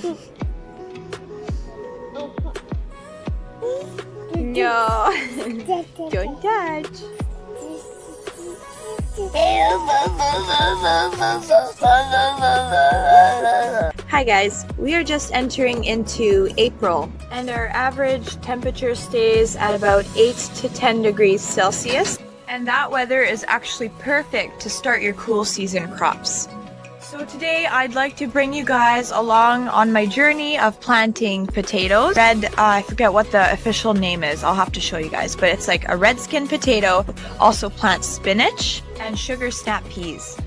No, don't touch. Hi guys, we are just entering into April and our average temperature stays at about 8 to 10 degrees Celsius, and that weather is actually perfect to start your cool season crops. So today I'd like to bring you guys along on my journey of planting potatoes. I forget what the official name is, I'll have to show you guys, but it's like a red skin potato, also plant spinach and sugar snap peas.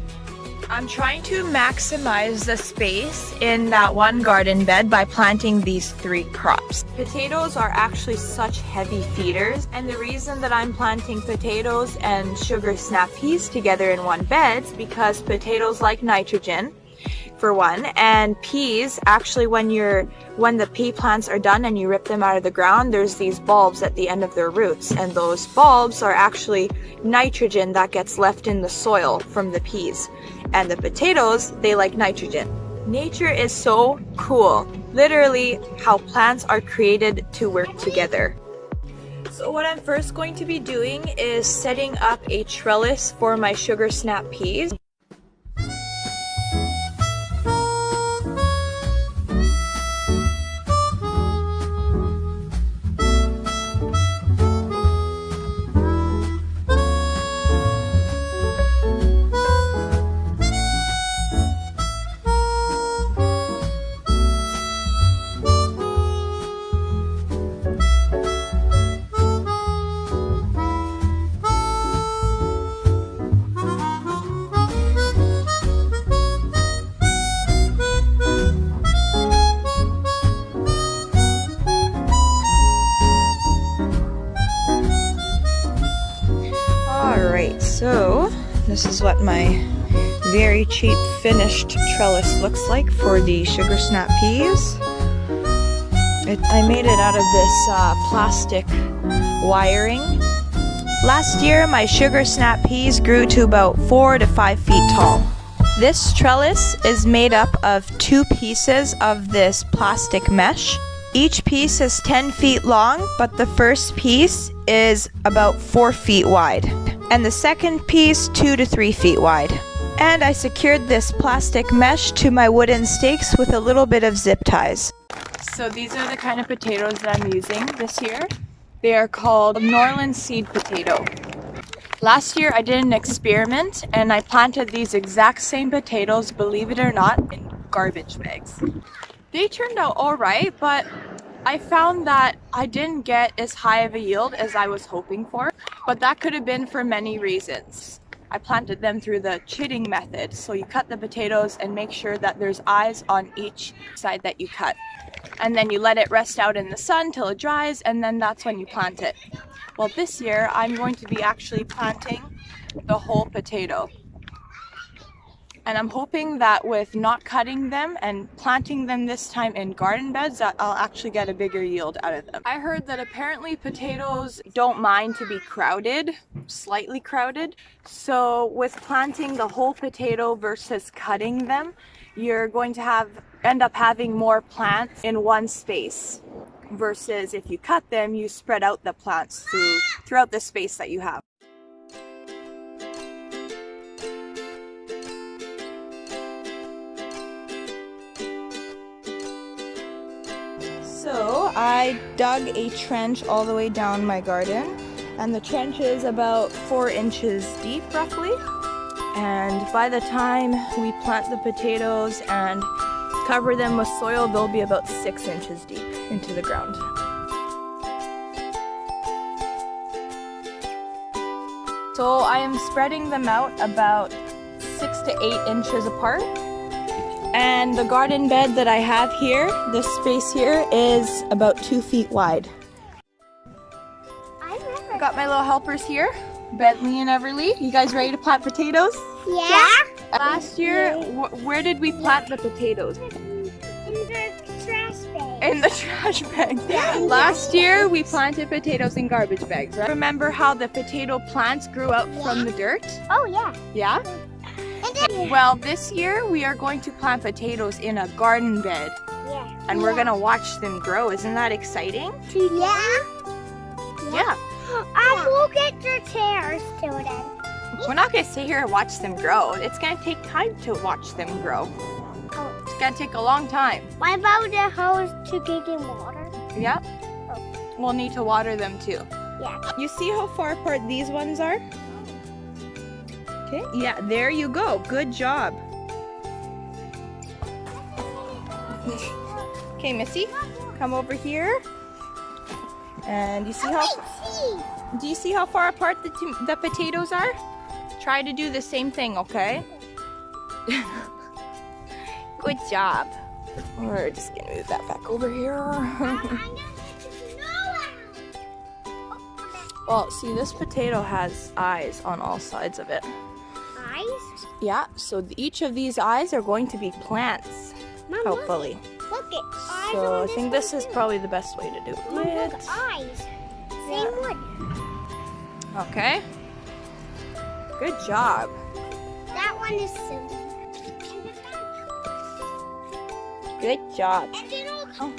I'm trying to maximize the space in that one garden bed by planting these 3 crops. Potatoes are actually such heavy feeders, and the reason that I'm planting potatoes and sugar snap peas together in one bed is because potatoes like nitrogen, for one, and peas, actually when the pea plants are done and you rip them out of the ground, there's these bulbs at the end of their roots, and those bulbs are actually nitrogen that gets left in the soil from the peas. And the potatoes, they like nitrogen. Nature is so cool. Literally how plants are created to work together. So what I'm first going to be doing is setting up a trellis for my sugar snap peas. So this is what my very cheap finished trellis looks like for the sugar snap peas. I made it out of this plastic wiring. Last year my sugar snap peas grew to about 4 to 5 feet tall. This trellis is made up of 2 pieces of this plastic mesh. Each piece is 10 feet long, but the first piece is about 4 feet wide, and the second piece 2 to 3 feet wide. And I secured this plastic mesh to my wooden stakes with a little bit of zip ties. So these are the kind of potatoes that I'm using this year. They are called Norland seed potato. Last year I did an experiment and I planted these exact same potatoes, believe it or not, in garbage bags. They turned out alright, but I found that I didn't get as high of a yield as I was hoping for, but that could have been for many reasons. I planted them through the chitting method, so you cut the potatoes and make sure that there's eyes on each side that you cut. And then you let it rest out in the sun till it dries, and then that's when you plant it. Well, this year I'm going to be actually planting the whole potato. And I'm hoping that with not cutting them and planting them this time in garden beds, that I'll actually get a bigger yield out of them. I heard that apparently potatoes don't mind to be crowded, slightly crowded. So with planting the whole potato versus cutting them, you're going to end up having more plants in one space. Versus if you cut them, you spread out the plants throughout the space that you have. So I dug a trench all the way down my garden, and the trench is about 4 inches deep roughly, and by the time we plant the potatoes and cover them with soil, they'll be about 6 inches deep into the ground. So I am spreading them out about 6 to 8 inches apart. And the garden bed that I have here, this space here, is about 2 feet wide. I got my little helpers here, Bentley and Everly. You guys ready to plant potatoes? Yeah. Last year, where did we plant the potatoes? In the trash bag. In the trash bag. Yeah. Last year, we planted potatoes in garbage bags, right? Remember how the potato plants grew out from the dirt? Oh yeah. Yeah? Well, this year we are going to plant potatoes in a garden bed. Yeah. And we're gonna watch them grow. Isn't that exciting? Yeah. Yeah. I will get the chairs to them. We're not gonna sit here and watch them grow. It's gonna take time to watch them grow. Oh. It's gonna take a long time. What about the hose to get in water? Yeah. Oh. We'll need to water them too. Yeah. You see how far apart these ones are? Okay, yeah, there you go. Good job. Okay, Missy, come over here. And you see do you see how far apart the potatoes are? Try to do the same thing, okay? Good job. We're just gonna move that back over here. Well, see, this potato has eyes on all sides of it. Eyes? Yeah, so each of these eyes are going to be plants, Mom, hopefully. Look at eyes. So on I think this is probably the best way to do it. Mom, look at eyes. Same one. Okay. Good job. That one is silver. Good job. And then Oh.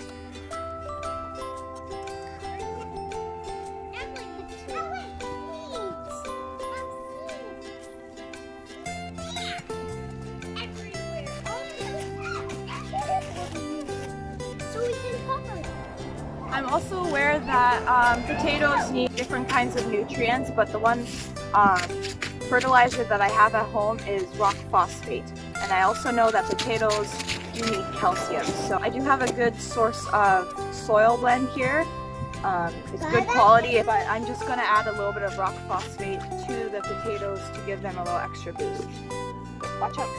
I'm also aware that potatoes need different kinds of nutrients, but the one fertilizer that I have at home is rock phosphate. And I also know that potatoes do need calcium. So I do have a good source of soil blend here. It's good quality, but I'm just going to add a little bit of rock phosphate to the potatoes to give them a little extra boost. Watch out.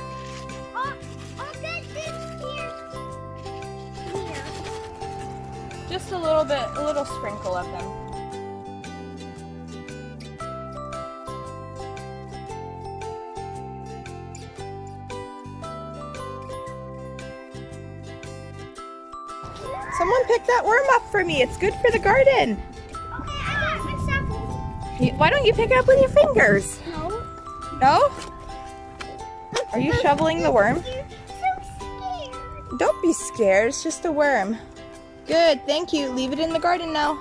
Just a little sprinkle of them. Someone pick that worm up for me. It's good for the garden. Okay, I got my shovel. Why don't you pick it up with your fingers? No. No? Are you shoveling the worm? You're so scared. Don't be scared. It's just a worm. Good, thank you. Leave it in the garden now.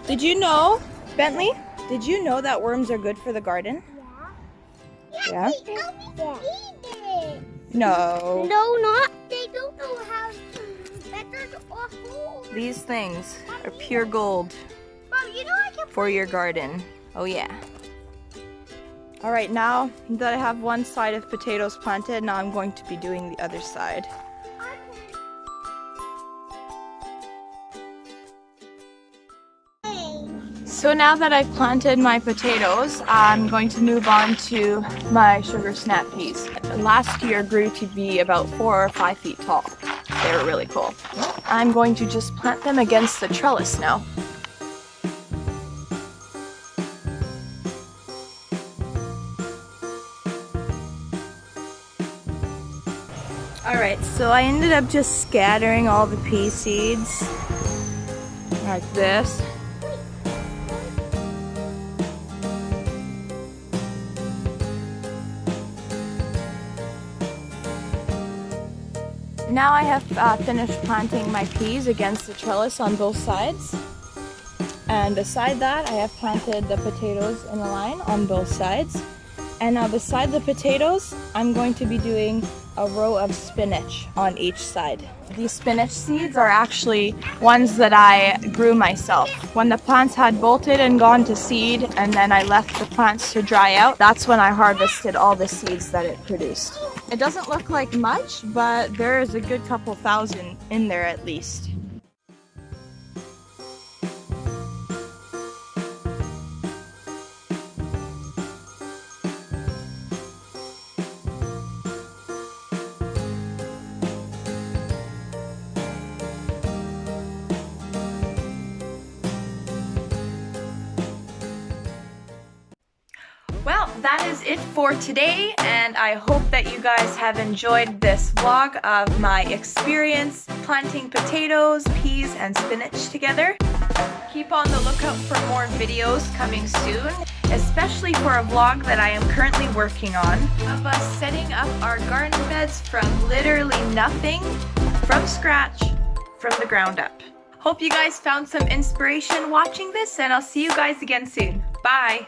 Did you know, Bentley? Did you know that worms are good for the garden? Yeah? Yeah. No. No, not. They don't know how feathers or holes. These things are pure gold Mom, you know I can for your garden. Oh yeah. All right, now that I have one side of potatoes planted, now I'm going to be doing the other side. So now that I've planted my potatoes, I'm going to move on to my sugar snap peas. Last year grew to be about 4 or 5 feet tall. They were really cool. I'm going to just plant them against the trellis now. Alright, so I ended up just scattering all the pea seeds like this. Now I have finished planting my peas against the trellis on both sides. And beside that, I have planted the potatoes in a line on both sides. And now beside the potatoes, I'm going to be doing a row of spinach on each side. These spinach seeds are actually ones that I grew myself. When the plants had bolted and gone to seed, and then I left the plants to dry out, that's when I harvested all the seeds that it produced. It doesn't look like much, but there is a good couple thousand in there at least. Well, that is it for today, and I hope that you guys have enjoyed this vlog of my experience planting potatoes, peas, and spinach together. Keep on the lookout for more videos coming soon, especially for a vlog that I am currently working on, of us setting up our garden beds from literally nothing, from scratch, from the ground up. Hope you guys found some inspiration watching this, and I'll see you guys again soon. Bye!